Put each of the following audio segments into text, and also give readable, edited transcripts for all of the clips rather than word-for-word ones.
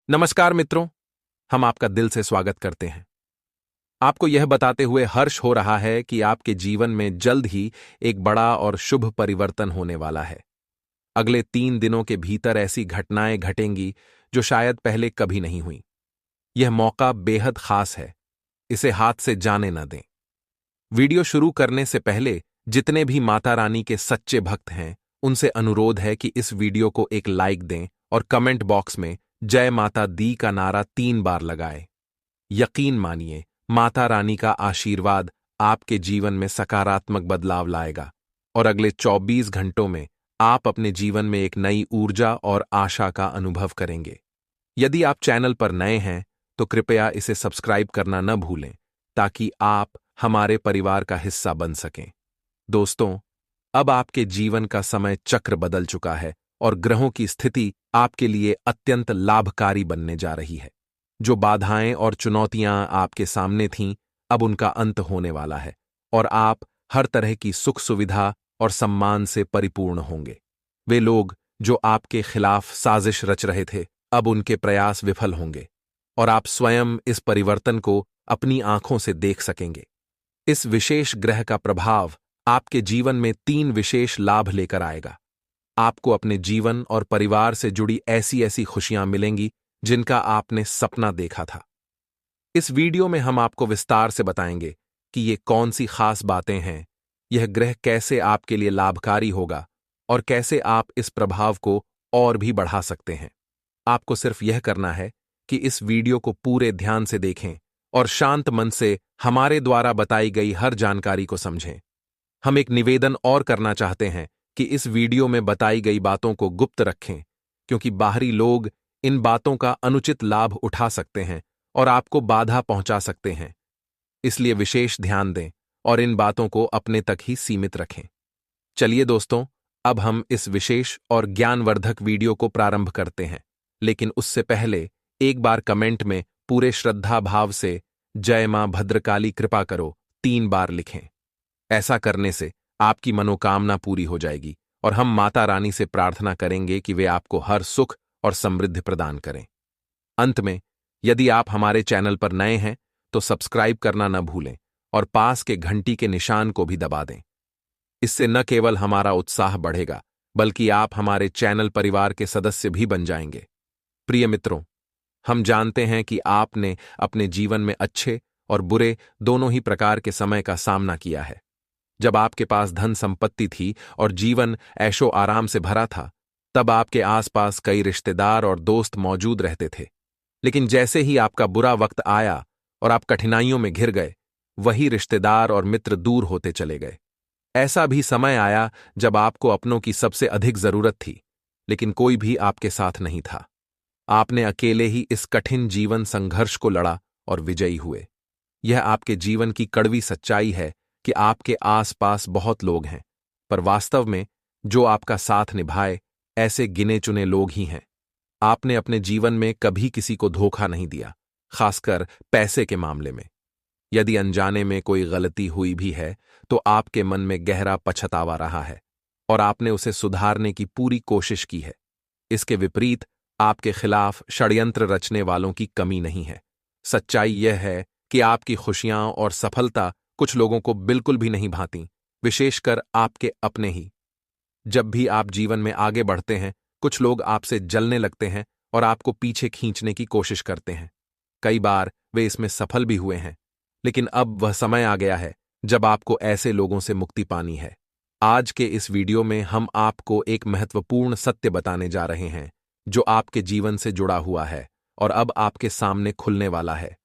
नमस्कार मित्रों, हम आपका दिल से स्वागत करते हैं। आपको यह बताते हुए हर्ष हो रहा है कि आपके जीवन में जल्द ही एक बड़ा और शुभ परिवर्तन होने वाला है। अगले 3 दिनों के भीतर ऐसी घटनाएं घटेंगी जो शायद पहले कभी नहीं हुई। यह मौका बेहद खास है, इसे हाथ से जाने न दें। वीडियो शुरू करने से पहले जितने भी माता रानी के सच्चे भक्त हैं, उनसे अनुरोध है कि इस वीडियो को एक लाइक दें और कमेंट बॉक्स में जय माता दी का नारा 3 बार लगाएं। यकीन मानिए, माता रानी का आशीर्वाद आपके जीवन में सकारात्मक बदलाव लाएगा और अगले 24 घंटों में आप अपने जीवन में एक नई ऊर्जा और आशा का अनुभव करेंगे। यदि आप चैनल पर नए हैं तो कृपया इसे सब्सक्राइब करना न भूलें ताकि आप हमारे परिवार का हिस्सा बन सकें। दोस्तों, अब आपके जीवन का समय चक्र बदल चुका है और ग्रहों की स्थिति आपके लिए अत्यंत लाभकारी बनने जा रही है। जो बाधाएं और चुनौतियां आपके सामने थीं, अब उनका अंत होने वाला है और आप हर तरह की सुख सुविधा और सम्मान से परिपूर्ण होंगे। वे लोग जो आपके खिलाफ साजिश रच रहे थे, अब उनके प्रयास विफल होंगे और आप स्वयं इस परिवर्तन को अपनी आंखों से देख सकेंगे। इस विशेष ग्रह का प्रभाव आपके जीवन में 3 विशेष लाभ लेकर आएगा। आपको अपने जीवन और परिवार से जुड़ी ऐसी ऐसी खुशियां मिलेंगी जिनका आपने सपना देखा था। इस वीडियो में हम आपको विस्तार से बताएंगे कि ये कौन सी खास बातें हैं, यह ग्रह कैसे आपके लिए लाभकारी होगा और कैसे आप इस प्रभाव को और भी बढ़ा सकते हैं। आपको सिर्फ यह करना है कि इस वीडियो को पूरे ध्यान से देखें और शांत मन से हमारे द्वारा बताई गई हर जानकारी को समझें। हम एक निवेदन और करना चाहते हैं कि इस वीडियो में बताई गई बातों को गुप्त रखें, क्योंकि बाहरी लोग इन बातों का अनुचित लाभ उठा सकते हैं और आपको बाधा पहुंचा सकते हैं। इसलिए विशेष ध्यान दें और इन बातों को अपने तक ही सीमित रखें। चलिए दोस्तों, अब हम इस विशेष और ज्ञानवर्धक वीडियो को प्रारंभ करते हैं, लेकिन उससे पहले एक बार कमेंट में पूरे श्रद्धा भाव से जय मां भद्रकाली कृपा करो 3 बार लिखें। ऐसा करने से आपकी मनोकामना पूरी हो जाएगी और हम माता रानी से प्रार्थना करेंगे कि वे आपको हर सुख और समृद्धि प्रदान करें। अंत में, यदि आप हमारे चैनल पर नए हैं तो सब्सक्राइब करना न भूलें और पास के घंटी के निशान को भी दबा दें। इससे न केवल हमारा उत्साह बढ़ेगा, बल्कि आप हमारे चैनल परिवार के सदस्य भी बन जाएंगे। प्रिय मित्रों, हम जानते हैं कि आपने अपने जीवन में अच्छे और बुरे दोनों ही प्रकार के समय का सामना किया है। जब आपके पास धन संपत्ति थी और जीवन ऐशो आराम से भरा था, तब आपके आसपास कई रिश्तेदार और दोस्त मौजूद रहते थे। लेकिन जैसे ही आपका बुरा वक्त आया और आप कठिनाइयों में घिर गए, वही रिश्तेदार और मित्र दूर होते चले गए। ऐसा भी समय आया जब आपको अपनों की सबसे अधिक जरूरत थी, लेकिन कोई भी आपके साथ नहीं था। आपने अकेले ही इस कठिन जीवन संघर्ष को लड़ा और विजयी हुए। यह आपके जीवन की कड़वी सच्चाई है कि आपके आसपास बहुत लोग हैं, पर वास्तव में जो आपका साथ निभाए ऐसे गिने चुने लोग ही हैं। आपने अपने जीवन में कभी किसी को धोखा नहीं दिया, खासकर पैसे के मामले में। यदि अनजाने में कोई गलती हुई भी है तो आपके मन में गहरा पछतावा रहा है और आपने उसे सुधारने की पूरी कोशिश की है। इसके विपरीत आपके खिलाफ षड्यंत्र रचने वालों की कमी नहीं है। सच्चाई यह है कि आपकी खुशियां और सफलता कुछ लोगों को बिल्कुल भी नहीं भाती, विशेषकर आपके अपने ही। जब भी आप जीवन में आगे बढ़ते हैं, कुछ लोग आपसे जलने लगते हैं और आपको पीछे खींचने की कोशिश करते हैं। कई बार वे इसमें सफल भी हुए हैं, लेकिन अब वह समय आ गया है जब आपको ऐसे लोगों से मुक्ति पानी है। आज के इस वीडियो में हम आपको एक महत्वपूर्ण सत्य बताने जा रहे हैं जो आपके जीवन से जुड़ा हुआ है और अब आपके सामने खुलने वाला है।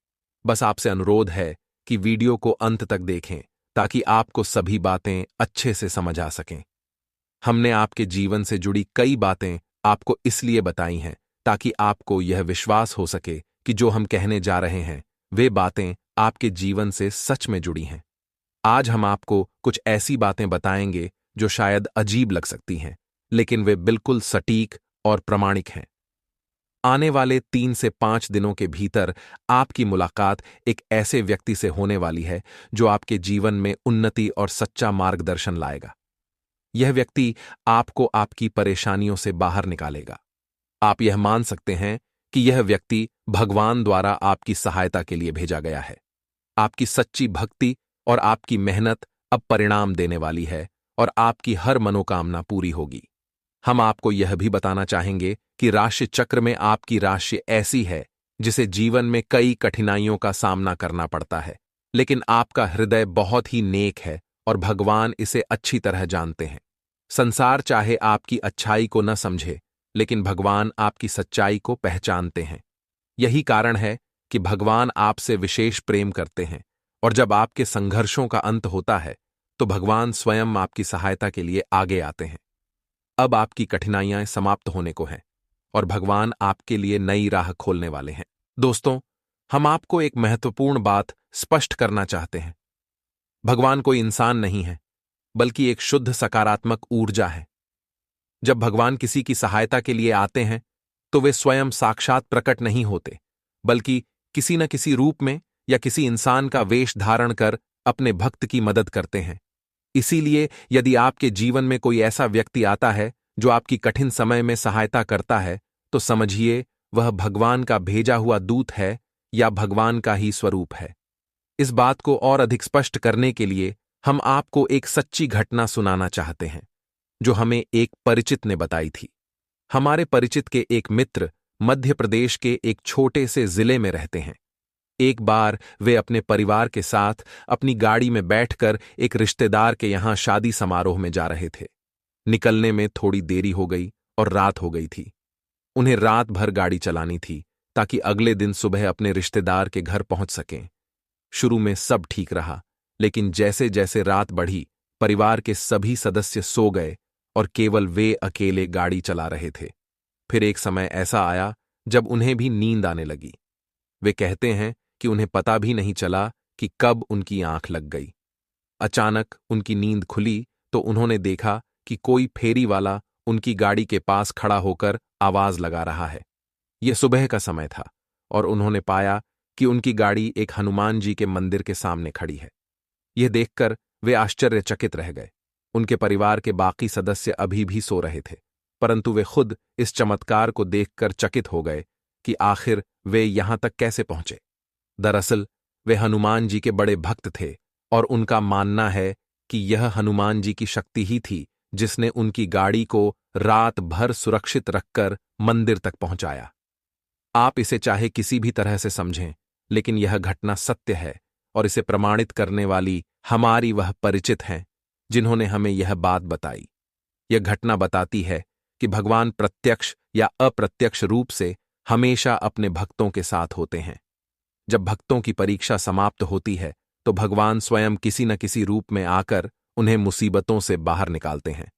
बस आपसे अनुरोध है कि वीडियो को अंत तक देखें ताकि आपको सभी बातें अच्छे से समझ आ सकें। हमने आपके जीवन से जुड़ी कई बातें आपको इसलिए बताई हैं ताकि आपको यह विश्वास हो सके कि जो हम कहने जा रहे हैं वे बातें आपके जीवन से सच में जुड़ी हैं। आज हम आपको कुछ ऐसी बातें बताएंगे जो शायद अजीब लग सकती हैं, लेकिन वे बिल्कुल सटीक और प्रामाणिक हैं। आने वाले 3 से 5 दिनों के भीतर आपकी मुलाकात एक ऐसे व्यक्ति से होने वाली है जो आपके जीवन में उन्नति और सच्चा मार्गदर्शन लाएगा। यह व्यक्ति आपको आपकी परेशानियों से बाहर निकालेगा। आप यह मान सकते हैं कि यह व्यक्ति भगवान द्वारा आपकी सहायता के लिए भेजा गया है। आपकी सच्ची भक्ति और आपकी मेहनत अब परिणाम देने वाली है और आपकी हर मनोकामना पूरी होगी। हम आपको यह भी बताना चाहेंगे कि राशि चक्र में आपकी राशि ऐसी है जिसे जीवन में कई कठिनाइयों का सामना करना पड़ता है, लेकिन आपका हृदय बहुत ही नेक है और भगवान इसे अच्छी तरह जानते हैं। संसार चाहे आपकी अच्छाई को न समझे, लेकिन भगवान आपकी सच्चाई को पहचानते हैं। यही कारण है कि भगवान आपसे विशेष प्रेम करते हैं और जब आपके संघर्षों का अंत होता है तो भगवान स्वयं आपकी सहायता के लिए आगे आते हैं। अब आपकी कठिनाइयां समाप्त होने को हैं और भगवान आपके लिए नई राह खोलने वाले हैं। दोस्तों, हम आपको एक महत्वपूर्ण बात स्पष्ट करना चाहते हैं। भगवान कोई इंसान नहीं है, बल्कि एक शुद्ध सकारात्मक ऊर्जा है। जब भगवान किसी की सहायता के लिए आते हैं तो वे स्वयं साक्षात प्रकट नहीं होते, बल्कि किसी न किसी रूप में या किसी इंसान का वेश धारण कर अपने भक्त की मदद करते हैं। इसीलिए यदि आपके जीवन में कोई ऐसा व्यक्ति आता है जो आपकी कठिन समय में सहायता करता है, तो समझिए वह भगवान का भेजा हुआ दूत है या भगवान का ही स्वरूप है। इस बात को और अधिक स्पष्ट करने के लिए हम आपको एक सच्ची घटना सुनाना चाहते हैं जो हमें एक परिचित ने बताई थी। हमारे परिचित के एक मित्र मध्य प्रदेश के एक छोटे से जिले में रहते हैं। एक बार वे अपने परिवार के साथ अपनी गाड़ी में बैठकर एक रिश्तेदार के यहां शादी समारोह में जा रहे थे। निकलने में थोड़ी देरी हो गई और रात हो गई थी। उन्हें रात भर गाड़ी चलानी थी ताकि अगले दिन सुबह अपने रिश्तेदार के घर पहुंच सकें। शुरू में सब ठीक रहा, लेकिन जैसे जैसे रात बढ़ी, परिवार के सभी सदस्य सो गए और केवल वे अकेले गाड़ी चला रहे थे। फिर एक समय ऐसा आया जब उन्हें भी नींद आने लगी। वे कहते हैं कि उन्हें पता भी नहीं चला कि कब उनकी आंख लग गई। अचानक उनकी नींद खुली तो उन्होंने देखा कि कोई फेरी वाला उनकी गाड़ी के पास खड़ा होकर आवाज लगा रहा है। यह सुबह का समय था और उन्होंने पाया कि उनकी गाड़ी एक हनुमान जी के मंदिर के सामने खड़ी है। यह देखकर वे आश्चर्यचकित रह गए। उनके परिवार के बाकी सदस्य अभी भी सो रहे थे, परंतु वे खुद इस चमत्कार को देखकर चकित हो गए कि आखिर वे यहां तक कैसे पहुंचे। दरअसल वे हनुमान जी के बड़े भक्त थे और उनका मानना है कि यह हनुमान जी की शक्ति ही थी जिसने उनकी गाड़ी को रात भर सुरक्षित रखकर मंदिर तक पहुंचाया। आप इसे चाहे किसी भी तरह से समझें, लेकिन यह घटना सत्य है और इसे प्रमाणित करने वाली हमारी वह परिचित हैं जिन्होंने हमें यह बात बताई। यह घटना बताती है कि भगवान प्रत्यक्ष या अप्रत्यक्ष रूप से हमेशा अपने भक्तों के साथ होते हैं। जब भक्तों की परीक्षा समाप्त होती है तो भगवान स्वयं किसी न किसी रूप में आकर उन्हें मुसीबतों से बाहर निकालते हैं।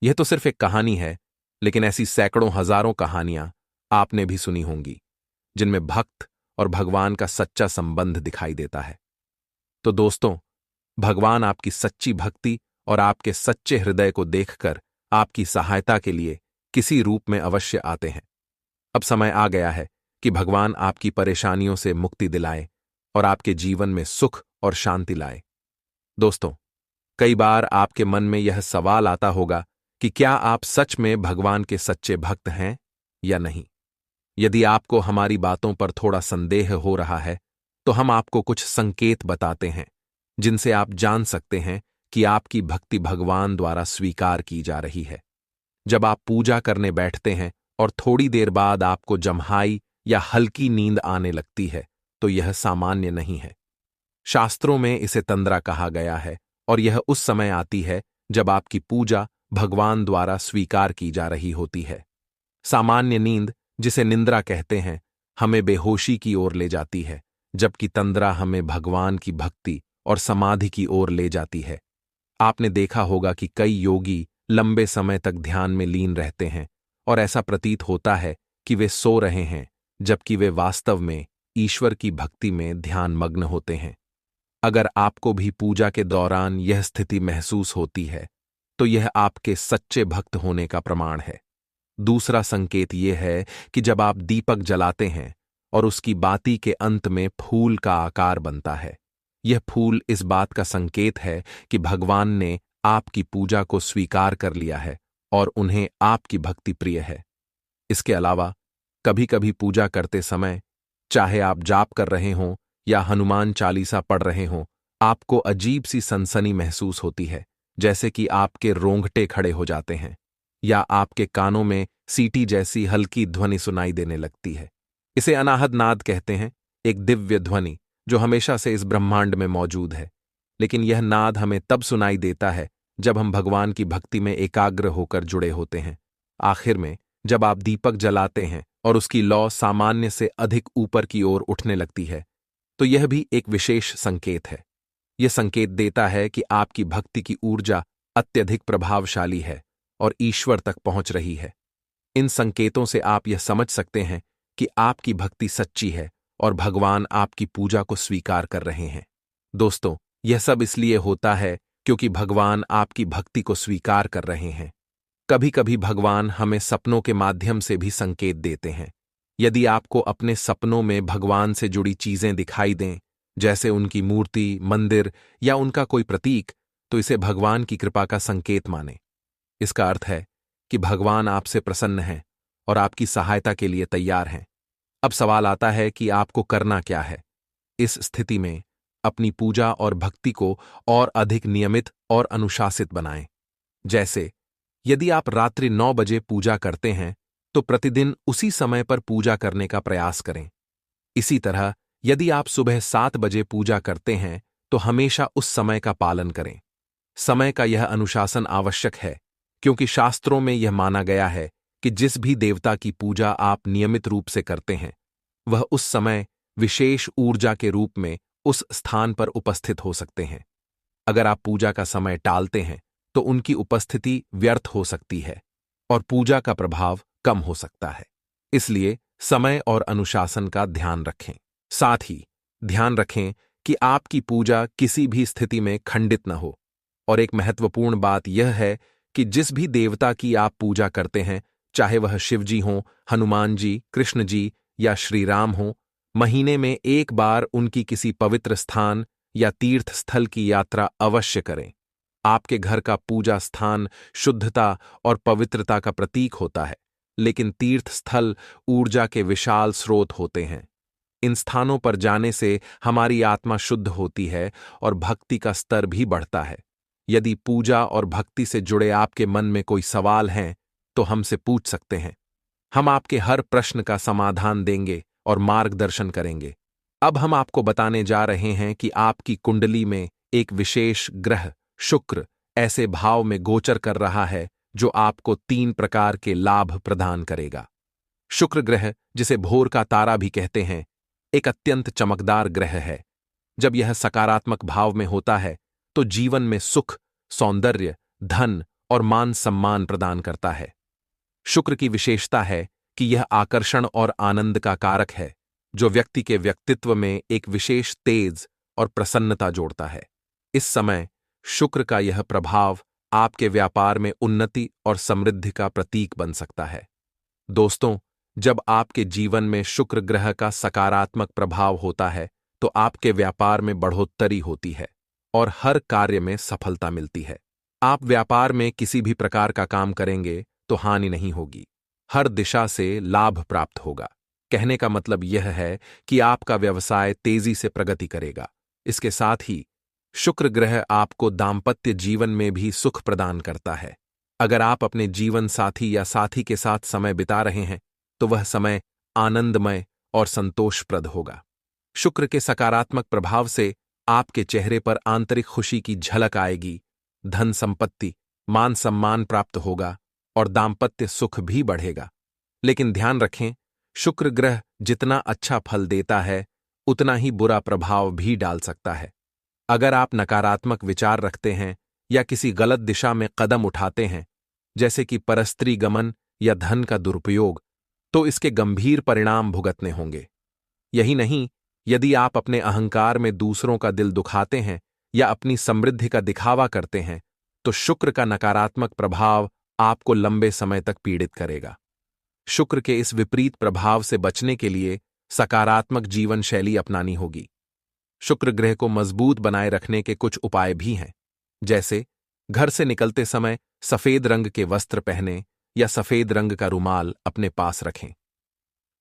यह तो सिर्फ एक कहानी है, लेकिन ऐसी सैकड़ों हजारों कहानियां आपने भी सुनी होंगी जिनमें भक्त और भगवान का सच्चा संबंध दिखाई देता है। तो दोस्तों, भगवान आपकी सच्ची भक्ति और आपके सच्चे हृदय को देखकर आपकी सहायता के लिए किसी रूप में अवश्य आते हैं। अब समय आ गया है कि भगवान आपकी परेशानियों से मुक्ति दिलाए और आपके जीवन में सुख और शांति लाए। दोस्तों, कई बार आपके मन में यह सवाल आता होगा कि क्या आप सच में भगवान के सच्चे भक्त हैं या नहीं। यदि आपको हमारी बातों पर थोड़ा संदेह हो रहा है, तो हम आपको कुछ संकेत बताते हैं जिनसे आप जान सकते हैं कि आपकी भक्ति भगवान द्वारा स्वीकार की जा रही है। जब आप पूजा करने बैठते हैं और थोड़ी देर बाद आपको जम्हाई या हल्की नींद आने लगती है, तो यह सामान्य नहीं है। शास्त्रों में इसे तंद्रा कहा गया है और यह उस समय आती है जब आपकी पूजा भगवान द्वारा स्वीकार की जा रही होती है। सामान्य नींद, जिसे निंद्रा कहते हैं, हमें बेहोशी की ओर ले जाती है, जबकि तंद्रा हमें भगवान की भक्ति और समाधि की ओर ले जाती है। आपने देखा होगा कि कई योगी लंबे समय तक ध्यान में लीन रहते हैं और ऐसा प्रतीत होता है कि वे सो रहे हैं, जबकि वे वास्तव में ईश्वर की भक्ति में ध्यान मग्न होते हैं। अगर आपको भी पूजा के दौरान यह स्थिति महसूस होती है, तो यह आपके सच्चे भक्त होने का प्रमाण है। दूसरा संकेत यह है कि जब आप दीपक जलाते हैं और उसकी बाती के अंत में फूल का आकार बनता है, यह फूल इस बात का संकेत है कि भगवान ने आपकी पूजा को स्वीकार कर लिया है और उन्हें आपकी भक्ति प्रिय है। इसके अलावा कभी कभी पूजा करते समय, चाहे आप जाप कर रहे हों या हनुमान चालीसा पढ़ रहे हों, आपको अजीब सी सनसनी महसूस होती है, जैसे कि आपके रोंगटे खड़े हो जाते हैं या आपके कानों में सीटी जैसी हल्की ध्वनि सुनाई देने लगती है। इसे अनाहत नाद कहते हैं, एक दिव्य ध्वनि जो हमेशा से इस ब्रह्मांड में मौजूद है। लेकिन यह नाद हमें तब सुनाई देता है जब हम भगवान की भक्ति में एकाग्र होकर जुड़े होते हैं। आखिर में, जब आप दीपक जलाते हैं और उसकी लौ सामान्य से अधिक ऊपर की ओर उठने लगती है, तो यह भी एक विशेष संकेत है। यह संकेत देता है कि आपकी भक्ति की ऊर्जा अत्यधिक प्रभावशाली है और ईश्वर तक पहुंच रही है। इन संकेतों से आप यह समझ सकते हैं कि आपकी भक्ति सच्ची है और भगवान आपकी पूजा को स्वीकार कर रहे हैं। दोस्तों, यह सब इसलिए होता है क्योंकि भगवान आपकी भक्ति को स्वीकार कर रहे हैं। कभी कभी भगवान हमें सपनों के माध्यम से भी संकेत देते हैं। यदि आपको अपने सपनों में भगवान से जुड़ी चीजें दिखाई दें, जैसे उनकी मूर्ति, मंदिर या उनका कोई प्रतीक, तो इसे भगवान की कृपा का संकेत मानें। इसका अर्थ है कि भगवान आपसे प्रसन्न हैं और आपकी सहायता के लिए तैयार हैं। अब सवाल आता है कि आपको करना क्या है। इस स्थिति में अपनी पूजा और भक्ति को और अधिक नियमित और अनुशासित बनाएं। जैसे, यदि आप रात्रि 9 बजे पूजा करते हैं, तो प्रतिदिन उसी समय पर पूजा करने का प्रयास करें। इसी तरह, यदि आप सुबह 7 बजे पूजा करते हैं, तो हमेशा उस समय का पालन करें। समय का यह अनुशासन आवश्यक है, क्योंकि शास्त्रों में यह माना गया है कि जिस भी देवता की पूजा आप नियमित रूप से करते हैं, वह उस समय विशेष ऊर्जा के रूप में उस स्थान पर उपस्थित हो सकते हैं। अगर आप पूजा का समय टालते हैं, तो उनकी उपस्थिति व्यर्थ हो सकती है और पूजा का प्रभाव कम हो सकता है। इसलिए समय और अनुशासन का ध्यान रखें। साथ ही ध्यान रखें कि आपकी पूजा किसी भी स्थिति में खंडित न हो। और एक महत्वपूर्ण बात यह है कि जिस भी देवता की आप पूजा करते हैं, चाहे वह शिव जी हों, हनुमान जी, कृष्ण जी या श्री राम हों, महीने में एक बार उनकी किसी पवित्र स्थान या तीर्थ स्थल की यात्रा अवश्य करें। आपके घर का पूजा स्थान शुद्धता और पवित्रता का प्रतीक होता है, लेकिन तीर्थ स्थल ऊर्जा के विशाल स्रोत होते हैं। इन स्थानों पर जाने से हमारी आत्मा शुद्ध होती है और भक्ति का स्तर भी बढ़ता है। यदि पूजा और भक्ति से जुड़े आपके मन में कोई सवाल हैं, तो हमसे पूछ सकते हैं। हम आपके हर प्रश्न का समाधान देंगे और मार्गदर्शन करेंगे। अब हम आपको बताने जा रहे हैं कि आपकी कुंडली में एक विशेष ग्रह शुक्र ऐसे भाव में गोचर कर रहा है जो आपको 3 प्रकार के लाभ प्रदान करेगा। शुक्र ग्रह, जिसे भोर का तारा भी कहते हैं, एक अत्यंत चमकदार ग्रह है। जब यह सकारात्मक भाव में होता है, तो जीवन में सुख, सौंदर्य, धन और मान सम्मान प्रदान करता है। शुक्र की विशेषता है कि यह आकर्षण और आनंद का कारक है, जो व्यक्ति के व्यक्तित्व में एक विशेष तेज और प्रसन्नता जोड़ता है। इस समय शुक्र का यह प्रभाव आपके व्यापार में उन्नति और समृद्धि का प्रतीक बन सकता है। दोस्तों, जब आपके जीवन में शुक्र ग्रह का सकारात्मक प्रभाव होता है, तो आपके व्यापार में बढ़ोत्तरी होती है और हर कार्य में सफलता मिलती है। आप व्यापार में किसी भी प्रकार का काम करेंगे तो हानि नहीं होगी, हर दिशा से लाभ प्राप्त होगा। कहने का मतलब यह है कि आपका व्यवसाय तेजी से प्रगति करेगा। इसके साथ ही शुक्र ग्रह आपको दाम्पत्य जीवन में भी सुख प्रदान करता है। अगर आप अपने जीवन साथी या साथी के साथ समय बिता रहे हैं, तो वह समय आनंदमय और संतोषप्रद होगा। शुक्र के सकारात्मक प्रभाव से आपके चेहरे पर आंतरिक खुशी की झलक आएगी, धन संपत्ति, मान सम्मान प्राप्त होगा और दाम्पत्य सुख भी बढ़ेगा। लेकिन ध्यान रखें, शुक्र ग्रह जितना अच्छा फल देता है, उतना ही बुरा प्रभाव भी डाल सकता है। अगर आप नकारात्मक विचार रखते हैं या किसी गलत दिशा में कदम उठाते हैं, जैसे कि परस्त्री गमन या धन का दुरुपयोग, तो इसके गंभीर परिणाम भुगतने होंगे। यही नहीं, यदि आप अपने अहंकार में दूसरों का दिल दुखाते हैं या अपनी समृद्धि का दिखावा करते हैं, तो शुक्र का नकारात्मक प्रभाव आपको लंबे समय तक पीड़ित करेगा। शुक्र के इस विपरीत प्रभाव से बचने के लिए सकारात्मक जीवन शैली अपनानी होगी। शुक्र ग्रह को मजबूत बनाए रखने के कुछ उपाय भी हैं, जैसे घर से निकलते समय सफेद रंग के वस्त्र पहने या सफेद रंग का रुमाल अपने पास रखें।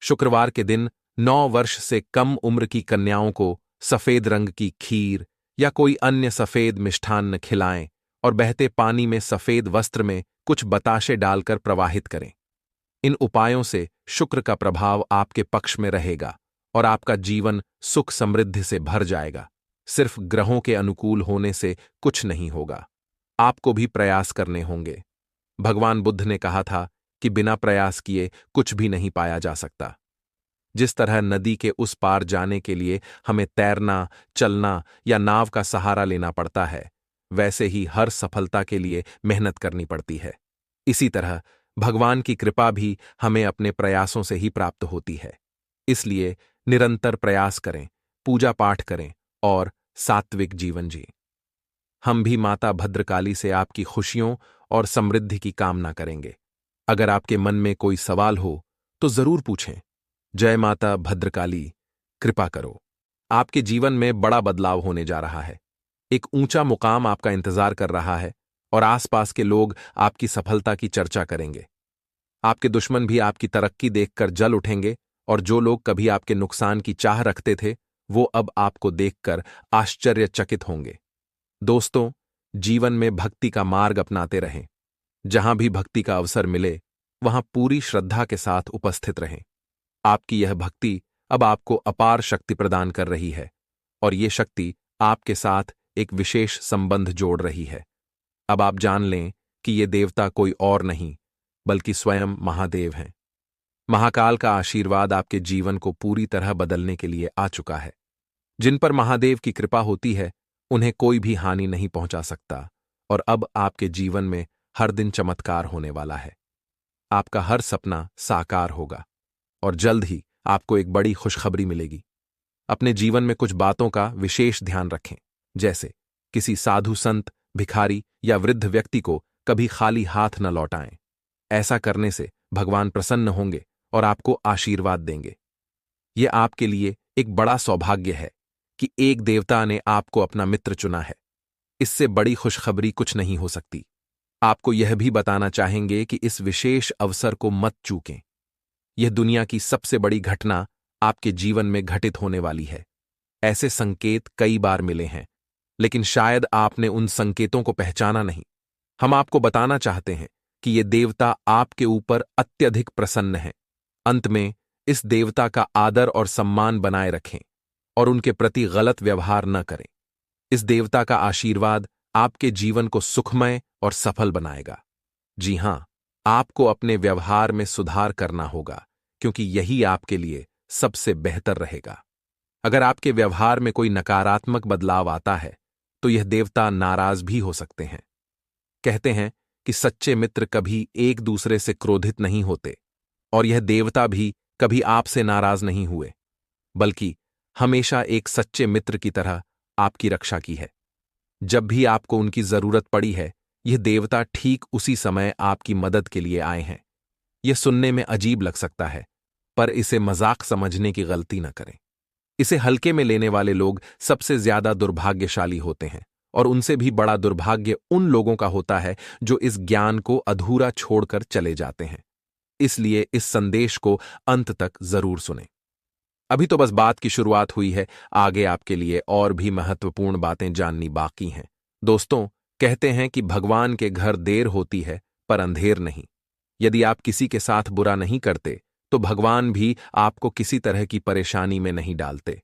शुक्रवार के दिन 9 वर्ष से कम उम्र की कन्याओं को सफेद रंग की खीर या कोई अन्य सफेद मिष्ठान्न खिलाएं और बहते पानी में सफेद वस्त्र में कुछ बताशे डालकर प्रवाहित करें। इन उपायों से शुक्र का प्रभाव आपके पक्ष में रहेगा और आपका जीवन सुख समृद्धि से भर जाएगा। सिर्फ ग्रहों के अनुकूल होने से कुछ नहीं होगा, आपको भी प्रयास करने होंगे। भगवान बुद्ध ने कहा था कि बिना प्रयास किए कुछ भी नहीं पाया जा सकता। जिस तरह नदी के उस पार जाने के लिए हमें तैरना, चलना या नाव का सहारा लेना पड़ता है, वैसे ही हर सफलता के लिए मेहनत करनी पड़ती है। इसी तरह भगवान की कृपा भी हमें अपने प्रयासों से ही प्राप्त होती है। इसलिए निरंतर प्रयास करें, पूजा पाठ करें और सात्विक जीवन जिएं। हम भी माता भद्रकाली से आपकी खुशियों और समृद्धि की कामना करेंगे। अगर आपके मन में कोई सवाल हो तो जरूर पूछें। जय माता भद्रकाली, कृपा करो। आपके जीवन में बड़ा बदलाव होने जा रहा है। एक ऊंचा मुकाम आपका इंतजार कर रहा है और आसपास के लोग आपकी सफलता की चर्चा करेंगे। आपके दुश्मन भी आपकी तरक्की देखकर जल उठेंगे और जो लोग कभी आपके नुकसान की चाह रखते थे, वो अब आपको देखकर आश्चर्यचकित होंगे। दोस्तों, जीवन में भक्ति का मार्ग अपनाते रहें। जहां भी भक्ति का अवसर मिले, वहां पूरी श्रद्धा के साथ उपस्थित रहें। आपकी यह भक्ति अब आपको अपार शक्ति प्रदान कर रही है और ये शक्ति आपके साथ एक विशेष संबंध जोड़ रही है। अब आप जान लें कि ये देवता कोई और नहीं बल्कि स्वयं महादेव हैं। महाकाल का आशीर्वाद आपके जीवन को पूरी तरह बदलने के लिए आ चुका है। जिन पर महादेव की कृपा होती है, उन्हें कोई भी हानि नहीं पहुंचा सकता और अब आपके जीवन में हर दिन चमत्कार होने वाला है। आपका हर सपना साकार होगा और जल्द ही आपको एक बड़ी खुशखबरी मिलेगी। अपने जीवन में कुछ बातों का विशेष ध्यान रखें, जैसे किसी साधु संत, भिखारी या वृद्ध व्यक्ति को कभी खाली हाथ न लौटाएं। ऐसा करने से भगवान प्रसन्न होंगे और आपको आशीर्वाद देंगे। यह आपके लिए एक बड़ा सौभाग्य है कि एक देवता ने आपको अपना मित्र चुना है। इससे बड़ी खुशखबरी कुछ नहीं हो सकती। आपको यह भी बताना चाहेंगे कि इस विशेष अवसर को मत चूकें। यह दुनिया की सबसे बड़ी घटना आपके जीवन में घटित होने वाली है। ऐसे संकेत कई बार मिले हैं, लेकिन शायद आपने उन संकेतों को पहचाना नहीं। हम आपको बताना चाहते हैं कि ये देवता आपके ऊपर अत्यधिक प्रसन्न है। अंत में इस देवता का आदर और सम्मान बनाए रखें और उनके प्रति गलत व्यवहार न करें। इस देवता का आशीर्वाद आपके जीवन को सुखमय और सफल बनाएगा। जी हां, आपको अपने व्यवहार में सुधार करना होगा, क्योंकि यही आपके लिए सबसे बेहतर रहेगा। अगर आपके व्यवहार में कोई नकारात्मक बदलाव आता है, तो यह देवता नाराज भी हो सकते हैं। कहते हैं कि सच्चे मित्र कभी एक दूसरे से क्रोधित नहीं होते और यह देवता भी कभी आपसे नाराज नहीं हुए, बल्कि हमेशा एक सच्चे मित्र की तरह आपकी रक्षा की है। जब भी आपको उनकी जरूरत पड़ी है, यह देवता ठीक उसी समय आपकी मदद के लिए आए हैं। यह सुनने में अजीब लग सकता है, पर इसे मजाक समझने की गलती न करें। इसे हल्के में लेने वाले लोग सबसे ज्यादा दुर्भाग्यशाली होते हैं और उनसे भी बड़ा दुर्भाग्य उन लोगों का होता है जो इस ज्ञान को अधूरा छोड़कर चले जाते हैं। इसलिए इस संदेश को अंत तक जरूर सुनें। अभी तो बस बात की शुरुआत हुई है, आगे आपके लिए और भी महत्वपूर्ण बातें जाननी बाकी हैं। दोस्तों, कहते हैं कि भगवान के घर देर होती है पर अंधेर नहीं। यदि आप किसी के साथ बुरा नहीं करते, तो भगवान भी आपको किसी तरह की परेशानी में नहीं डालते।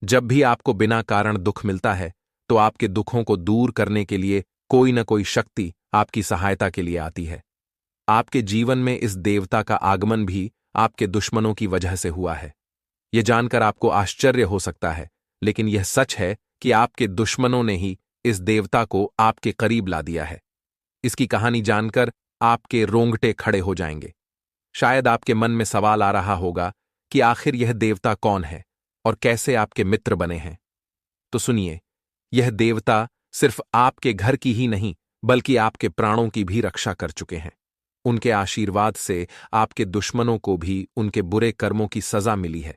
जब भी आपको बिना कारण दुख मिलता है, तो आपके दुखों को दूर करने के लिए कोई न कोई शक्ति आपकी सहायता के लिए आती है। आपके जीवन में इस देवता का आगमन भी आपके दुश्मनों की वजह से हुआ है। यह जानकर आपको आश्चर्य हो सकता है, लेकिन यह सच है कि आपके दुश्मनों ने ही इस देवता को आपके करीब ला दिया है। इसकी कहानी जानकर आपके रोंगटे खड़े हो जाएंगे। शायद आपके मन में सवाल आ रहा होगा कि आखिर यह देवता कौन है और कैसे आपके मित्र बने हैं। तो सुनिए, यह देवता सिर्फ आपके घर की ही नहीं, बल्कि आपके प्राणों की भी रक्षा कर चुके हैं। उनके आशीर्वाद से आपके दुश्मनों को भी उनके बुरे कर्मों की सजा मिली है।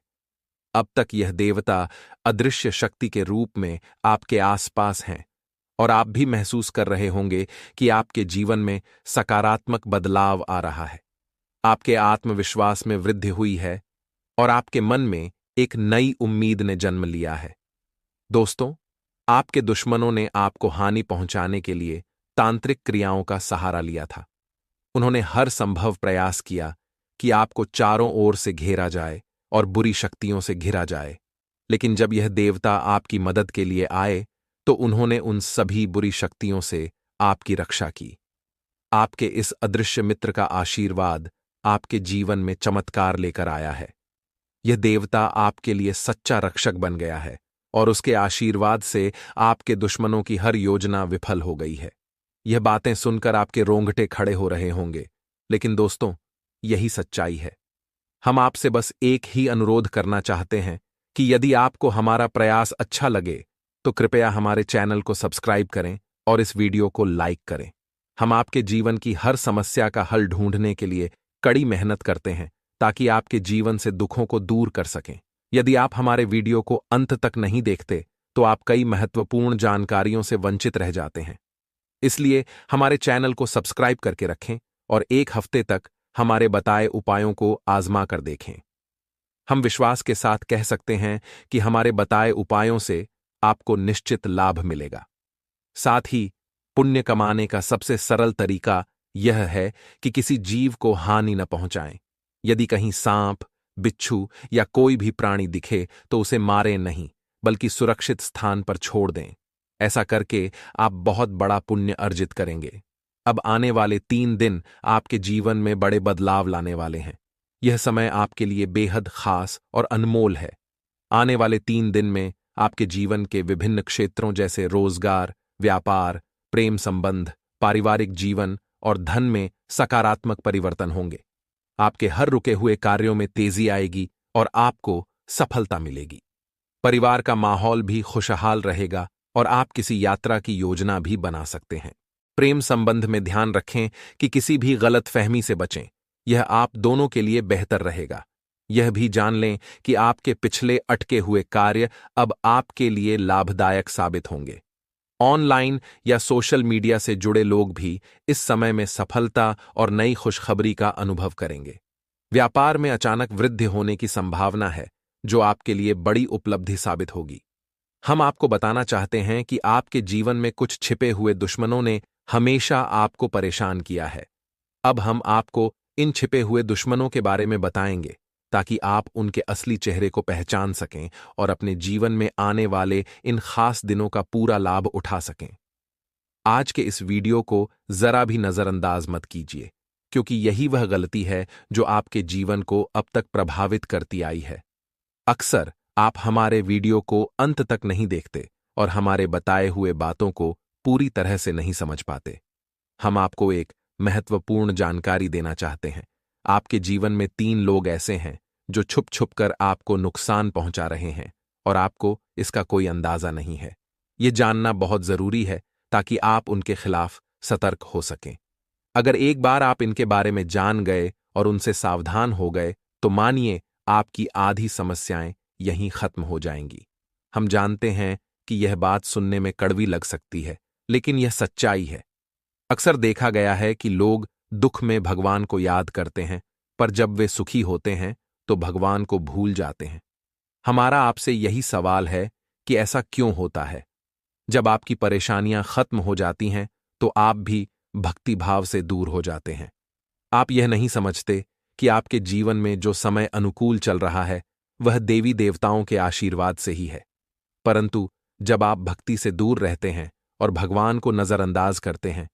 अब तक यह देवता अदृश्य शक्ति के रूप में आपके आसपास हैं और आप भी महसूस कर रहे होंगे कि आपके जीवन में सकारात्मक बदलाव आ रहा है। आपके आत्मविश्वास में वृद्धि हुई है, और आपके मन में एक नई उम्मीद ने जन्म लिया है। दोस्तों, आपके दुश्मनों ने आपको हानि पहुंचाने के लिए तांत्रिक क्रियाओं का सहारा लिया था। उन्होंने हर संभव प्रयास किया कि आपको चारों ओर से घेरा जाए और बुरी शक्तियों से घिरा जाए। लेकिन जब यह देवता आपकी मदद के लिए आए, तो उन्होंने उन सभी बुरी शक्तियों से आपकी रक्षा की। आपके इस अदृश्य मित्र का आशीर्वाद आपके जीवन में चमत्कार लेकर आया है। यह देवता आपके लिए सच्चा रक्षक बन गया है और उसके आशीर्वाद से आपके दुश्मनों की हर योजना विफल हो गई है। यह बातें सुनकर आपके रोंगटे खड़े हो रहे होंगे, लेकिन दोस्तों, यही सच्चाई है। हम आपसे बस एक ही अनुरोध करना चाहते हैं कि यदि आपको हमारा प्रयास अच्छा लगे तो कृपया हमारे चैनल को सब्सक्राइब करें और इस वीडियो को लाइक करें। हम आपके जीवन की हर समस्या का हल ढूंढने के लिए कड़ी मेहनत करते हैं ताकि आपके जीवन से दुखों को दूर कर सकें। यदि आप हमारे वीडियो को अंत तक नहीं देखते तो आप कई महत्वपूर्ण जानकारियों से वंचित रह जाते हैं। इसलिए हमारे चैनल को सब्सक्राइब करके रखें और एक हफ्ते तक हमारे बताए उपायों को आजमा कर देखें। हम विश्वास के साथ कह सकते हैं कि हमारे बताए उपायों से आपको निश्चित लाभ मिलेगा। साथ ही पुण्य कमाने का सबसे सरल तरीका यह है कि किसी जीव को हानि न पहुंचाएं। यदि कहीं सांप, बिच्छू या कोई भी प्राणी दिखे तो उसे मारें नहीं, बल्कि सुरक्षित स्थान पर छोड़ दें। ऐसा करके आप बहुत बड़ा पुण्य अर्जित करेंगे। अब आने वाले 3 दिन आपके जीवन में बड़े बदलाव लाने वाले हैं। यह समय आपके लिए बेहद खास और अनमोल है। आने वाले 3 दिन में आपके जीवन के विभिन्न क्षेत्रों जैसे रोजगार, व्यापार, प्रेम संबंध, पारिवारिक जीवन और धन में सकारात्मक परिवर्तन होंगे। आपके हर रुके हुए कार्यों में तेजी आएगी और आपको सफलता मिलेगी। परिवार का माहौल भी खुशहाल रहेगा और आप किसी यात्रा की योजना भी बना सकते हैं। प्रेम संबंध में ध्यान रखें कि किसी भी गलतफहमी से बचें। यह आप दोनों के लिए बेहतर रहेगा। यह भी जान लें कि आपके पिछले अटके हुए कार्य अब आपके लिए लाभदायक साबित होंगे। ऑनलाइन या सोशल मीडिया से जुड़े लोग भी इस समय में सफलता और नई खुशखबरी का अनुभव करेंगे। व्यापार में अचानक वृद्धि होने की संभावना है, जो आपके लिए बड़ी उपलब्धि साबित होगी। हम आपको बताना चाहते हैं कि आपके जीवन में कुछ छिपे हुए दुश्मनों ने हमेशा आपको परेशान किया है। अब हम आपको इन छिपे हुए दुश्मनों के बारे में बताएंगे ताकि आप उनके असली चेहरे को पहचान सकें और अपने जीवन में आने वाले इन खास दिनों का पूरा लाभ उठा सकें। आज के इस वीडियो को जरा भी नजरअंदाज मत कीजिए, क्योंकि यही वह गलती है जो आपके जीवन को अब तक प्रभावित करती आई है। अक्सर आप हमारे वीडियो को अंत तक नहीं देखते और हमारे बताए हुए बातों को पूरी तरह से नहीं समझ पाते। हम आपको एक महत्वपूर्ण जानकारी देना चाहते हैं। आपके जीवन में 3 लोग ऐसे हैं जो छुप छुप कर आपको नुकसान पहुंचा रहे हैं और आपको इसका कोई अंदाजा नहीं है। ये जानना बहुत जरूरी है ताकि आप उनके खिलाफ सतर्क हो सकें। अगर एक बार आप इनके बारे में जान गए और उनसे सावधान हो गए तो मानिए आपकी आधी समस्याएं यहीं खत्म हो जाएंगी। हम जानते हैं कि यह बात सुनने में कड़वी लग सकती है, लेकिन यह सच्चाई है। अक्सर देखा गया है कि लोग दुख में भगवान को याद करते हैं, पर जब वे सुखी होते हैं तो भगवान को भूल जाते हैं। हमारा आपसे यही सवाल है कि ऐसा क्यों होता है? जब आपकी परेशानियां खत्म हो जाती हैं तो आप भी भक्ति भाव से दूर हो जाते हैं। आप यह नहीं समझते कि आपके जीवन में जो समय अनुकूल चल रहा है वह देवी देवताओं के आशीर्वाद से ही है। परंतु जब आप भक्ति से दूर रहते हैं और भगवान को नजरअंदाज करते हैं,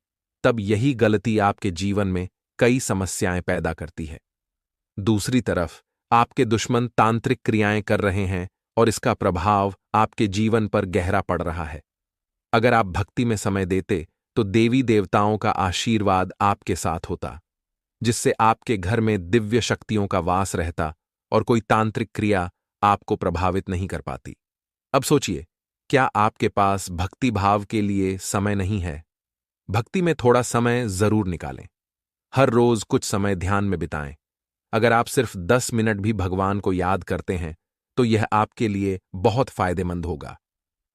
तब यही गलती आपके जीवन में कई समस्याएं पैदा करती है। दूसरी तरफ आपके दुश्मन तांत्रिक क्रियाएं कर रहे हैं और इसका प्रभाव आपके जीवन पर गहरा पड़ रहा है। अगर आप भक्ति में समय देते तो देवी देवताओं का आशीर्वाद आपके साथ होता, जिससे आपके घर में दिव्य शक्तियों का वास रहता और कोई तांत्रिक क्रिया आपको प्रभावित नहीं कर पाती। अब सोचिए, क्या आपके पास भक्ति भाव के लिए समय नहीं है? भक्ति में थोड़ा समय जरूर निकालें। हर रोज कुछ समय ध्यान में बिताएं। अगर आप सिर्फ 10 मिनट भी भगवान को याद करते हैं तो यह आपके लिए बहुत फायदेमंद होगा।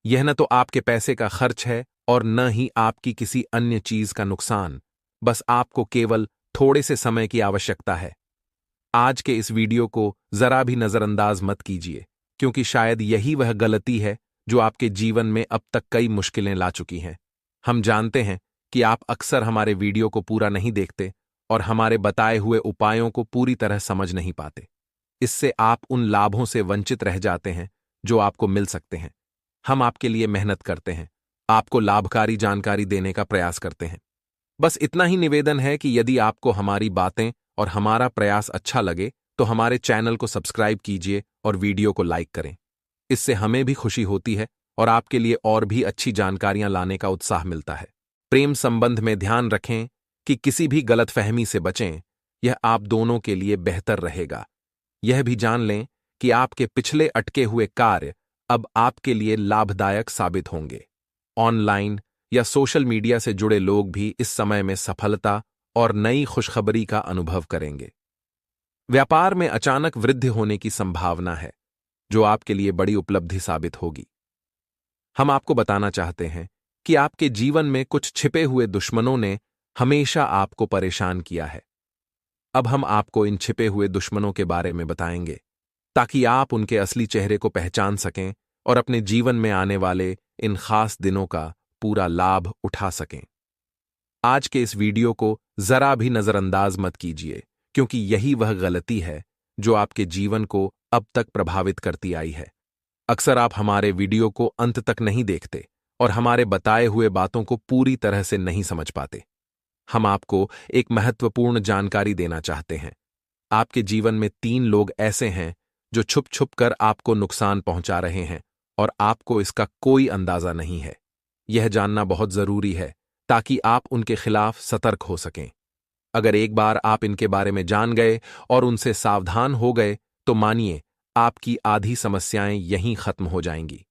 यह न तो आपके पैसे का खर्च है और न ही आपकी किसी अन्य चीज का नुकसान। बस आपको केवल थोड़े से समय की आवश्यकता है। आज के इस वीडियो को जरा भी नजरअंदाज मत कीजिए, क्योंकि शायद यही वह गलती है जो आपके जीवन में अब तक कई मुश्किलें ला चुकी हैं। हम जानते हैं कि आप अक्सर हमारे वीडियो को पूरा नहीं देखते और हमारे बताए हुए उपायों को पूरी तरह समझ नहीं पाते। इससे आप उन लाभों से वंचित रह जाते हैं जो आपको मिल सकते हैं। हम आपके लिए मेहनत करते हैं, आपको लाभकारी जानकारी देने का प्रयास करते हैं। बस इतना ही निवेदन है कि यदि आपको हमारी बातें और हमारा प्रयास अच्छा लगे तो हमारे चैनल को सब्सक्राइब कीजिए और वीडियो को लाइक करें। इससे हमें भी खुशी होती है और आपके लिए और भी अच्छी जानकारियां लाने का उत्साह मिलता है। प्रेम संबंध में ध्यान रखें कि किसी भी गलतफहमी से बचें, यह आप दोनों के लिए बेहतर रहेगा। यह भी जान लें कि आपके पिछले अटके हुए कार्य अब आपके लिए लाभदायक साबित होंगे। ऑनलाइन या सोशल मीडिया से जुड़े लोग भी इस समय में सफलता और नई खुशखबरी का अनुभव करेंगे। व्यापार में अचानक वृद्धि होने की संभावना है, जो आपके लिए बड़ी उपलब्धि साबित होगी। हम आपको बताना चाहते हैं कि आपके जीवन में कुछ छिपे हुए दुश्मनों ने हमेशा आपको परेशान किया है। अब हम आपको इन छिपे हुए दुश्मनों के बारे में बताएंगे, ताकि आप उनके असली चेहरे को पहचान सकें और अपने जीवन में आने वाले इन खास दिनों का पूरा लाभ उठा सकें। आज के इस वीडियो को जरा भी नजरअंदाज मत कीजिए, क्योंकि यही वह गलती है जो आपके जीवन को अब तक प्रभावित करती आई है। अक्सर आप हमारे वीडियो को अंत तक नहीं देखते और हमारे बताए हुए बातों को पूरी तरह से नहीं समझ पाते। हम आपको एक महत्वपूर्ण जानकारी देना चाहते हैं। आपके जीवन में 3 लोग ऐसे हैं जो छुप छुप कर आपको नुकसान पहुंचा रहे हैं और आपको इसका कोई अंदाजा नहीं है। यह जानना बहुत जरूरी है ताकि आप उनके खिलाफ सतर्क हो सकें। अगर एक बार आप इनके बारे में जान गए और उनसे सावधान हो गए तो मानिए आपकी आधी समस्याएं यहीं खत्म हो जाएंगी।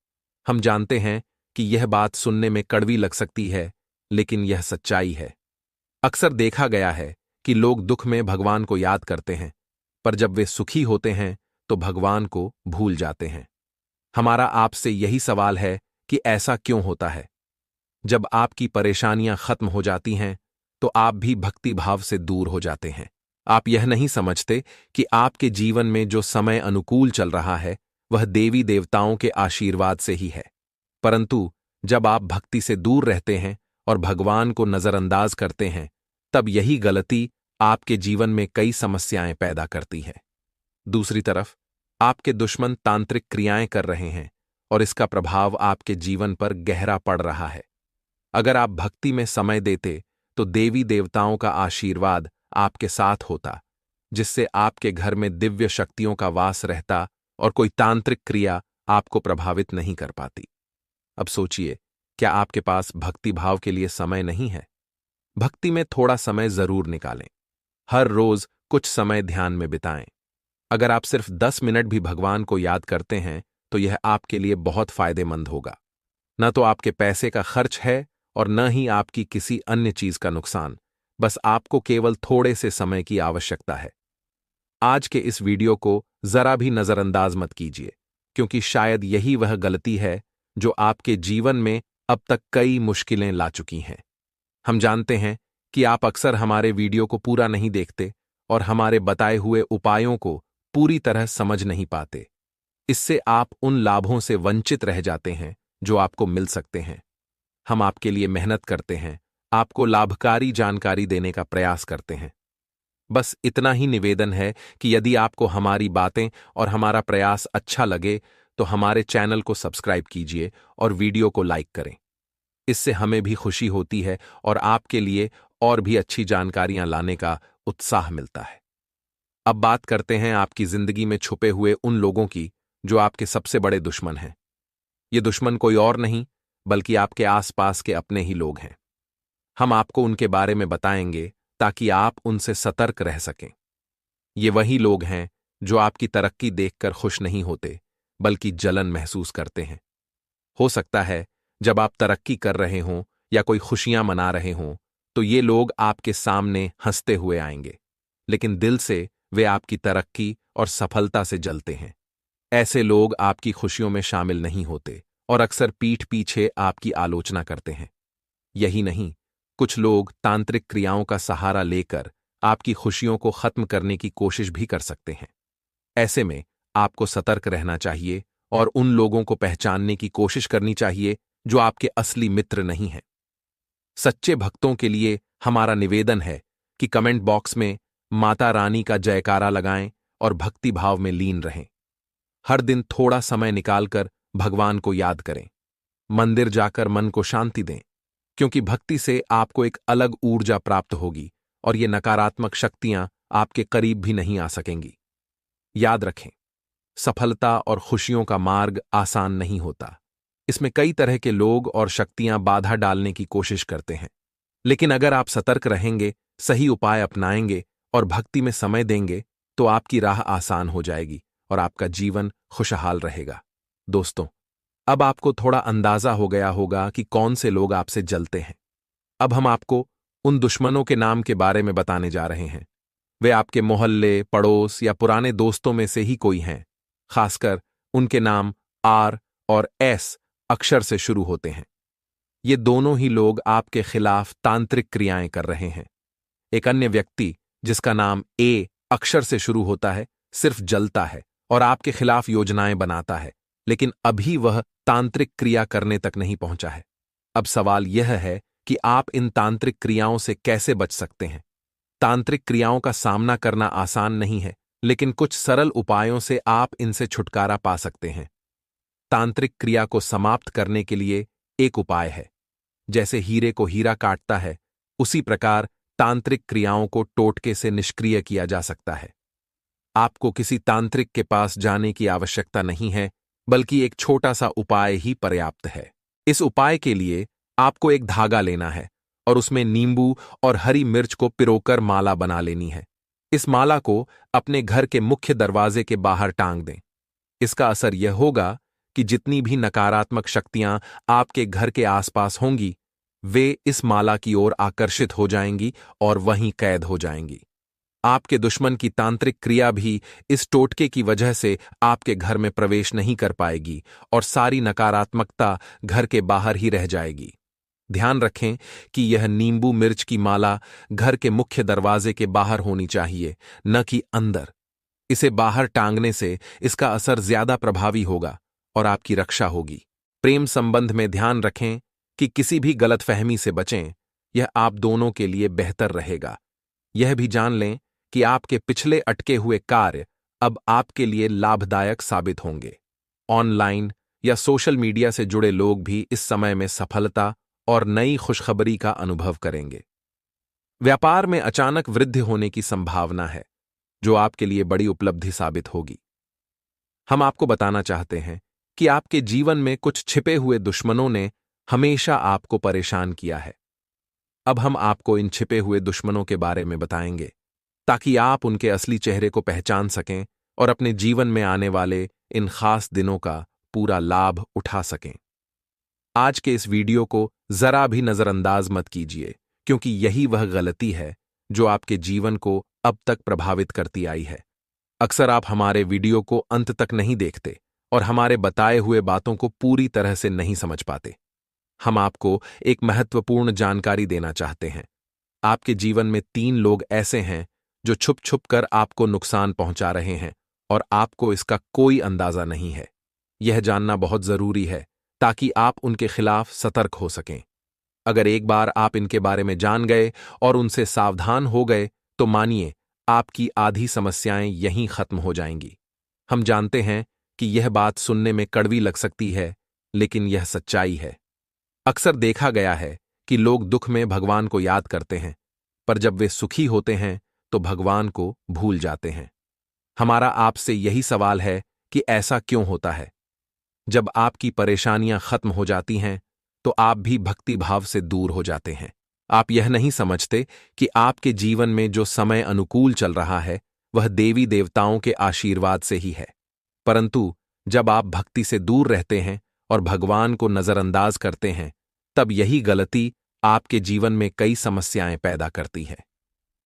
हम जानते हैं कि यह बात सुनने में कड़वी लग सकती है, लेकिन यह सच्चाई है। अक्सर देखा गया है कि लोग दुख में भगवान को याद करते हैं, पर जब वे सुखी होते हैं तो भगवान को भूल जाते हैं। हमारा आपसे यही सवाल है कि ऐसा क्यों होता है? जब आपकी परेशानियां खत्म हो जाती हैं तो आप भी भक्ति भाव से दूर हो जाते हैं। आप यह नहीं समझते कि आपके जीवन में जो समय अनुकूल चल रहा है वह देवी देवताओं के आशीर्वाद से ही है। परंतु जब आप भक्ति से दूर रहते हैं और भगवान को नजरअंदाज करते हैं, तब यही गलती आपके जीवन में कई समस्याएं पैदा करती है। दूसरी तरफ आपके दुश्मन तांत्रिक क्रियाएं कर रहे हैं और इसका प्रभाव आपके जीवन पर गहरा पड़ रहा है। अगर आप भक्ति में समय देते तो देवी देवताओं का आशीर्वाद आपके साथ होता, जिससे आपके घर में दिव्य शक्तियों का वास रहता और कोई तांत्रिक क्रिया आपको प्रभावित नहीं कर पाती। अब सोचिए, क्या आपके पास भक्ति भाव के लिए समय नहीं है? भक्ति में थोड़ा समय जरूर निकालें। हर रोज कुछ समय ध्यान में बिताएं। अगर आप सिर्फ 10 मिनट भी भगवान को याद करते हैं तो यह आपके लिए बहुत फायदेमंद होगा। न तो आपके पैसे का खर्च है और न ही आपकी किसी अन्य चीज का नुकसान, बस आपको केवल थोड़े से समय की आवश्यकता है। आज के इस वीडियो को जरा भी नजरअंदाज मत कीजिए, क्योंकि शायद यही वह गलती है जो आपके जीवन में अब तक कई मुश्किलें ला चुकी हैं। हम जानते हैं कि आप अक्सर हमारे वीडियो को पूरा नहीं देखते और हमारे बताए हुए उपायों को पूरी तरह समझ नहीं पाते। इससे आप उन लाभों से वंचित रह जाते हैं जो आपको मिल सकते हैं। हम आपके लिए मेहनत करते हैं, आपको लाभकारी जानकारी देने का प्रयास करते हैं। बस इतना ही निवेदन है कि यदि आपको हमारी बातें और हमारा प्रयास अच्छा लगे तो हमारे चैनल को सब्सक्राइब कीजिए और वीडियो को लाइक करें। इससे हमें भी खुशी होती है और आपके लिए और भी अच्छी जानकारियां लाने का उत्साह मिलता है। अब बात करते हैं आपकी जिंदगी में छुपे हुए उन लोगों की जो आपके सबसे बड़े दुश्मन हैं। ये दुश्मन कोई और नहीं बल्कि आपके आसपास के अपने ही लोग हैं। हम आपको उनके बारे में बताएंगे ताकि आप उनसे सतर्क रह सकें। ये वही लोग हैं जो आपकी तरक्की देखकर खुश नहीं होते बल्कि जलन महसूस करते हैं। हो सकता है जब आप तरक्की कर रहे हों या कोई खुशियां मना रहे हों तो ये लोग आपके सामने हंसते हुए आएंगे, लेकिन दिल से वे आपकी तरक्की और सफलता से जलते हैं। ऐसे लोग आपकी खुशियों में शामिल नहीं होते और अक्सर पीठ पीछे आपकी आलोचना करते हैं। यही नहीं, कुछ लोग तांत्रिक क्रियाओं का सहारा लेकर आपकी खुशियों को खत्म करने की कोशिश भी कर सकते हैं। ऐसे में आपको सतर्क रहना चाहिए और उन लोगों को पहचानने की कोशिश करनी चाहिए जो आपके असली मित्र नहीं हैं। सच्चे भक्तों के लिए हमारा निवेदन है कि कमेंट बॉक्स में माता रानी का जयकारा लगाएं और भक्ति भाव में लीन रहें। हर दिन थोड़ा समय निकालकर भगवान को याद करें। मंदिर जाकर मन को शांति दें, क्योंकि भक्ति से आपको एक अलग ऊर्जा प्राप्त होगी और ये नकारात्मक शक्तियां आपके करीब भी नहीं आ सकेंगी। याद रखें, सफलता और खुशियों का मार्ग आसान नहीं होता। इसमें कई तरह के लोग और शक्तियां बाधा डालने की कोशिश करते हैं। लेकिन अगर आप सतर्क रहेंगे, सही उपाय अपनाएंगे और भक्ति में समय देंगे, तो आपकी राह आसान हो जाएगी और आपका जीवन खुशहाल रहेगा। दोस्तों, अब आपको थोड़ा अंदाजा हो गया होगा कि कौन से लोग आपसे जलते हैं। अब हम आपको उन दुश्मनों के नाम के बारे में बताने जा रहे हैं। वे आपके मोहल्ले, पड़ोस या पुराने दोस्तों में से ही कोई हैं। खासकर उनके नाम आर और एस अक्षर से शुरू होते हैं। ये दोनों ही लोग आपके खिलाफ तांत्रिक क्रियाएं कर रहे हैं। एक अन्य व्यक्ति जिसका नाम ए अक्षर से शुरू होता है सिर्फ जलता है और आपके खिलाफ योजनाएं बनाता है, लेकिन अभी वह तांत्रिक क्रिया करने तक नहीं पहुंचा है। अब सवाल यह है कि आप इन तांत्रिक क्रियाओं से कैसे बच सकते हैं। तांत्रिक क्रियाओं का सामना करना आसान नहीं है, लेकिन कुछ सरल उपायों से आप इनसे छुटकारा पा सकते हैं। तांत्रिक क्रिया को समाप्त करने के लिए एक उपाय है। जैसे हीरे को हीरा काटता है, उसी प्रकार तांत्रिक क्रियाओं को टोटके से निष्क्रिय किया जा सकता है। आपको किसी तांत्रिक के पास जाने की आवश्यकता नहीं है, बल्कि एक छोटा सा उपाय ही पर्याप्त है। इस उपाय के लिए आपको एक धागा लेना है और उसमें नींबू और हरी मिर्च को पिरोकर माला बना लेनी है। इस माला को अपने घर के मुख्य दरवाजे के बाहर टांग दें। इसका असर यह होगा कि जितनी भी नकारात्मक शक्तियां आपके घर के आसपास होंगी, वे इस माला की ओर आकर्षित हो जाएंगी और वहीं कैद हो जाएंगी। आपके दुश्मन की तांत्रिक क्रिया भी इस टोटके की वजह से आपके घर में प्रवेश नहीं कर पाएगी और सारी नकारात्मकता घर के बाहर ही रह जाएगी। ध्यान रखें कि यह नींबू मिर्च की माला घर के मुख्य दरवाजे के बाहर होनी चाहिए, न कि अंदर। इसे बाहर टांगने से इसका असर ज्यादा प्रभावी होगा और आपकी रक्षा होगी। प्रेम संबंध में ध्यान रखें कि किसी भी गलतफहमी से बचें। यह आप दोनों के लिए बेहतर रहेगा। यह भी जान लें कि आपके पिछले अटके हुए कार्य अब आपके लिए लाभदायक साबित होंगे। ऑनलाइन या सोशल मीडिया से जुड़े लोग भी इस समय में सफलता और नई खुशखबरी का अनुभव करेंगे। व्यापार में अचानक वृद्धि होने की संभावना है, जो आपके लिए बड़ी उपलब्धि साबित होगी। हम आपको बताना चाहते हैं कि आपके जीवन में कुछ छिपे हुए दुश्मनों ने हमेशा आपको परेशान किया है। अब हम आपको इन छिपे हुए दुश्मनों के बारे में बताएंगे, ताकि आप उनके असली चेहरे को पहचान सकें और अपने जीवन में आने वाले इन खास दिनों का पूरा लाभ उठा सकें। आज के इस वीडियो को जरा भी नजरअंदाज मत कीजिए, क्योंकि यही वह गलती है जो आपके जीवन को अब तक प्रभावित करती आई है। अक्सर आप हमारे वीडियो को अंत तक नहीं देखते और हमारे बताए हुए बातों को पूरी तरह से नहीं समझ पाते। हम आपको एक महत्वपूर्ण जानकारी देना चाहते हैं। आपके जीवन में 3 लोग ऐसे हैं जो छुप छुप कर आपको नुकसान पहुंचा रहे हैं और आपको इसका कोई अंदाजा नहीं है। यह जानना बहुत जरूरी है ताकि आप उनके खिलाफ सतर्क हो सकें। अगर एक बार आप इनके बारे में जान गए और उनसे सावधान हो गए, तो मानिए आपकी आधी समस्याएं यहीं खत्म हो जाएंगी। हम जानते हैं कि यह बात सुनने में कड़वी लग सकती है, लेकिन यह सच्चाई है। अक्सर देखा गया है कि लोग दुख में भगवान को याद करते हैं, पर जब वे सुखी होते हैं तो भगवान को भूल जाते हैं। हमारा आपसे यही सवाल है कि ऐसा क्यों होता है? जब आपकी परेशानियां खत्म हो जाती हैं, तो आप भी भक्ति भाव से दूर हो जाते हैं। आप यह नहीं समझते कि आपके जीवन में जो समय अनुकूल चल रहा है, वह देवी देवताओं के आशीर्वाद से ही है। परंतु जब आप भक्ति से दूर रहते हैं और भगवान को नजरअंदाज करते हैं, तब यही गलती आपके जीवन में कई समस्याएं पैदा करती है।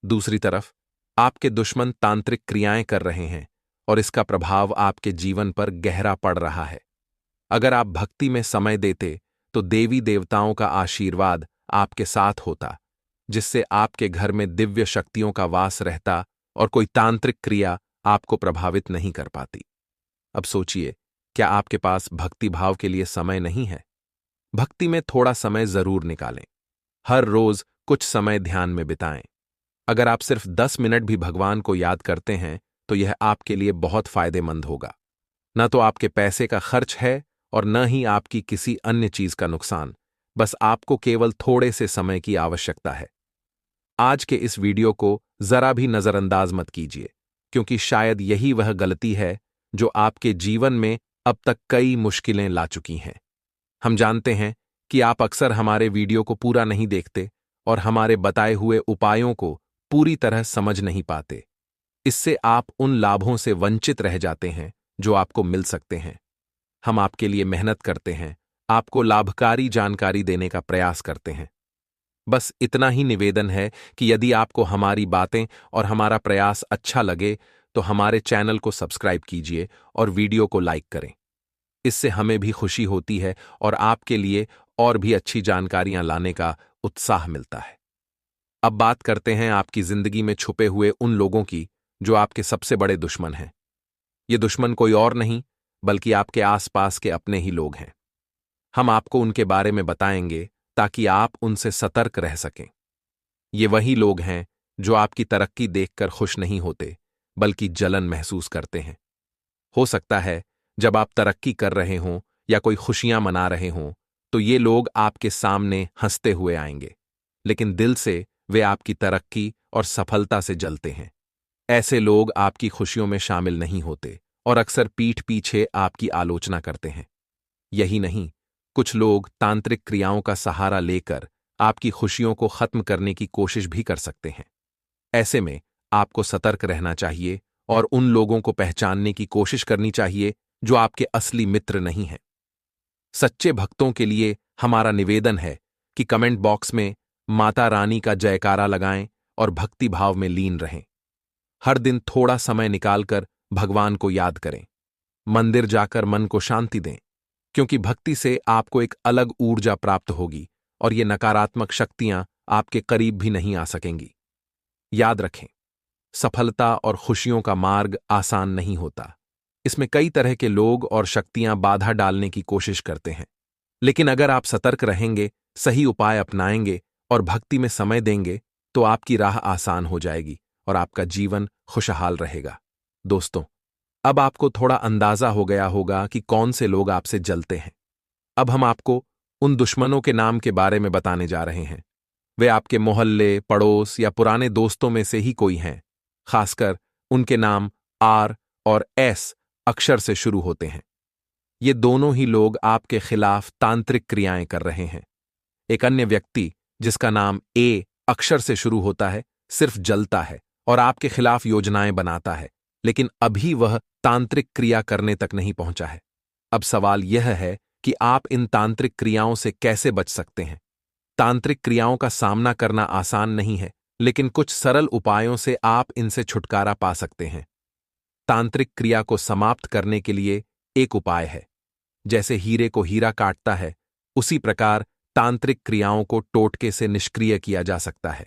दूसरी तरफ आपके दुश्मन तांत्रिक क्रियाएं कर रहे हैं और इसका प्रभाव आपके जीवन पर गहरा पड़ रहा है। अगर आप भक्ति में समय देते तो देवी देवताओं का आशीर्वाद आपके साथ होता, जिससे आपके घर में दिव्य शक्तियों का वास रहता और कोई तांत्रिक क्रिया आपको प्रभावित नहीं कर पाती। अब सोचिए, क्या आपके पास भक्ति भाव के लिए समय नहीं है? भक्ति में थोड़ा समय जरूर निकालें। हर रोज कुछ समय ध्यान में बिताएं। अगर आप सिर्फ 10 मिनट भी भगवान को याद करते हैं तो यह आपके लिए बहुत फायदेमंद होगा। न तो आपके पैसे का खर्च है और न ही आपकी किसी अन्य चीज का नुकसान, बस आपको केवल थोड़े से समय की आवश्यकता है। आज के इस वीडियो को जरा भी नजरअंदाज मत कीजिए, क्योंकि शायद यही वह गलती है जो आपके जीवन में अब तक कई मुश्किलें ला चुकी हैं। हम जानते हैं कि आप अक्सर हमारे वीडियो को पूरा नहीं देखते और हमारे बताए हुए उपायों को पूरी तरह समझ नहीं पाते। इससे आप उन लाभों से वंचित रह जाते हैं जो आपको मिल सकते हैं। हम आपके लिए मेहनत करते हैं, आपको लाभकारी जानकारी देने का प्रयास करते हैं। बस इतना ही निवेदन है कि यदि आपको हमारी बातें और हमारा प्रयास अच्छा लगे तो हमारे चैनल को सब्सक्राइब कीजिए और वीडियो को लाइक करें। इससे हमें भी खुशी होती है और आपके लिए और भी अच्छी जानकारियां लाने का उत्साह मिलता है। अब बात करते हैं आपकी जिंदगी में छुपे हुए उन लोगों की जो आपके सबसे बड़े दुश्मन हैं। ये दुश्मन कोई और नहीं बल्कि आपके आसपास के अपने ही लोग हैं। हम आपको उनके बारे में बताएंगे ताकि आप उनसे सतर्क रह सकें। ये वही लोग हैं जो आपकी तरक्की देखकर खुश नहीं होते बल्कि जलन महसूस करते हैं। हो सकता है जब आप तरक्की कर रहे हों या कोई खुशियां मना रहे हों तो ये लोग आपके सामने हंसते हुए आएंगे, लेकिन दिल से वे आपकी तरक्की और सफलता से जलते हैं। ऐसे लोग आपकी खुशियों में शामिल नहीं होते और अक्सर पीठ पीछे आपकी आलोचना करते हैं। यही नहीं, कुछ लोग तांत्रिक क्रियाओं का सहारा लेकर आपकी खुशियों को खत्म करने की कोशिश भी कर सकते हैं। ऐसे में आपको सतर्क रहना चाहिए और उन लोगों को पहचानने की कोशिश करनी चाहिए जो आपके असली मित्र नहीं हैं। सच्चे भक्तों के लिए हमारा निवेदन है कि कमेंट बॉक्स में माता रानी का जयकारा लगाएं और भक्ति भाव में लीन रहें। हर दिन थोड़ा समय निकालकर भगवान को याद करें। मंदिर जाकर मन को शांति दें, क्योंकि भक्ति से आपको एक अलग ऊर्जा प्राप्त होगी और ये नकारात्मक शक्तियां आपके करीब भी नहीं आ सकेंगी। याद रखें, सफलता और खुशियों का मार्ग आसान नहीं होता। इसमें कई तरह के लोग और शक्तियां बाधा डालने की कोशिश करते हैं। लेकिन अगर आप सतर्क रहेंगे, सही उपाय अपनाएंगे और भक्ति में समय देंगे तो आपकी राह आसान हो जाएगी और आपका जीवन खुशहाल रहेगा। दोस्तों, अब आपको थोड़ा अंदाजा हो गया होगा कि कौन से लोग आपसे जलते हैं। अब हम आपको उन दुश्मनों के नाम के बारे में बताने जा रहे हैं। वे आपके मोहल्ले, पड़ोस या पुराने दोस्तों में से ही कोई हैं। खासकर उनके नाम आर और एस अक्षर से शुरू होते हैं। ये दोनों ही लोग आपके खिलाफ तांत्रिक क्रियाएं कर रहे हैं। एक अन्य व्यक्ति जिसका नाम ए अक्षर से शुरू होता है सिर्फ जलता है और आपके खिलाफ योजनाएं बनाता है, लेकिन अभी वह तांत्रिक क्रिया करने तक नहीं पहुंचा है। अब सवाल यह है कि आप इन तांत्रिक क्रियाओं से कैसे बच सकते हैं। तांत्रिक क्रियाओं का सामना करना आसान नहीं है, लेकिन कुछ सरल उपायों से आप इनसे छुटकारा पा सकते हैं। तांत्रिक क्रिया को समाप्त करने के लिए एक उपाय है। जैसे हीरे को हीरा काटता है, उसी प्रकार तांत्रिक क्रियाओं को टोटके से निष्क्रिय किया जा सकता है।